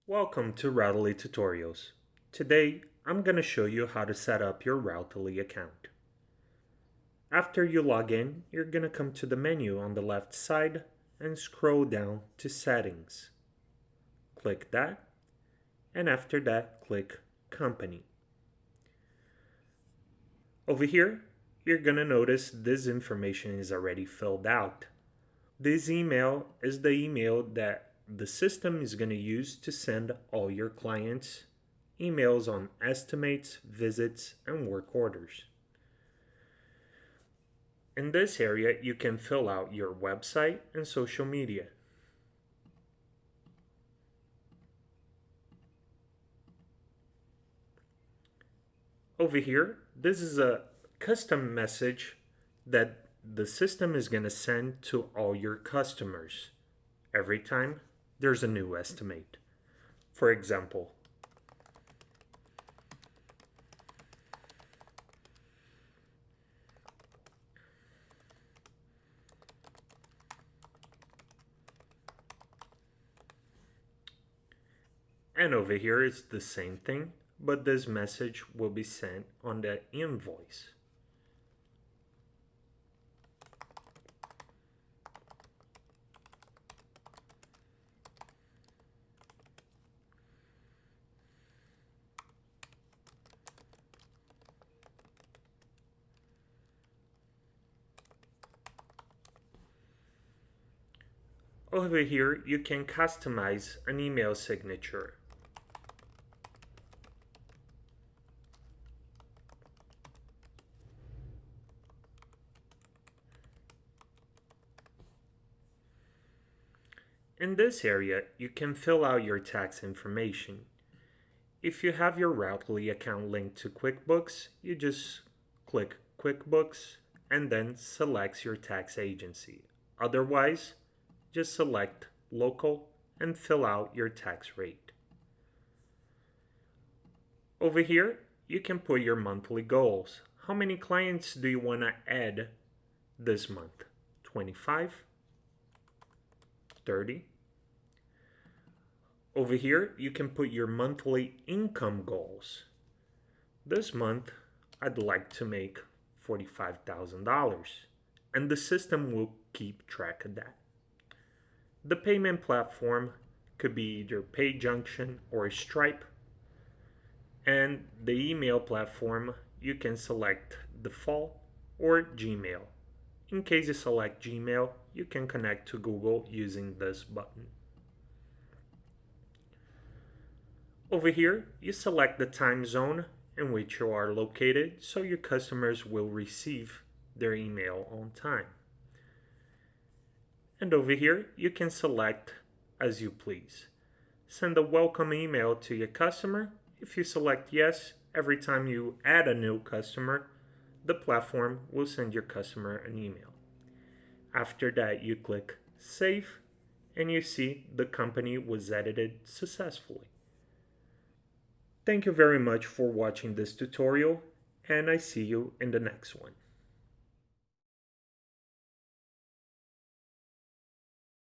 Welcome to Routely Tutorials. Today, I'm going to show you how to set up your Routely account. After you log in, you're going to come to the menu on the left side and scroll down to Settings. Click that, and after that, click Company. Over here, you're going to notice this information is already filled out. This email is the email that the system is going to use to send all your clients emails on estimates, visits, and work orders. In this area, you can fill out your website and social media. Over here, this is a custom message that the system is going to send to all your customers every time there's a new estimate. For example, and over here is the same thing, but this message will be sent on the invoice. Over here, you can customize an email signature. In this area, you can fill out your tax information. If you have your Routely account linked to QuickBooks, you just click QuickBooks and then select your tax agency. Otherwise, just select Local and fill out your tax rate. Over here, you can put your monthly goals. How many clients do you want to add this month? 25? 30? Over here, you can put your monthly income goals. This month, I'd like to make $45,000, and the system will keep track of that. The payment platform could be either PayJunction or Stripe, and the email platform, you can select Default or Gmail. In case you select Gmail, you can connect to Google using this button. Over here, you select the time zone in which you are located so your customers will receive their email on time. And over here, you can select as you please. Send a welcome email to your customer. If you select yes, every time you add a new customer, the platform will send your customer an email. After that, you click Save, and you see the company was edited successfully. Thank you very much for watching this tutorial, and I see you in the next one.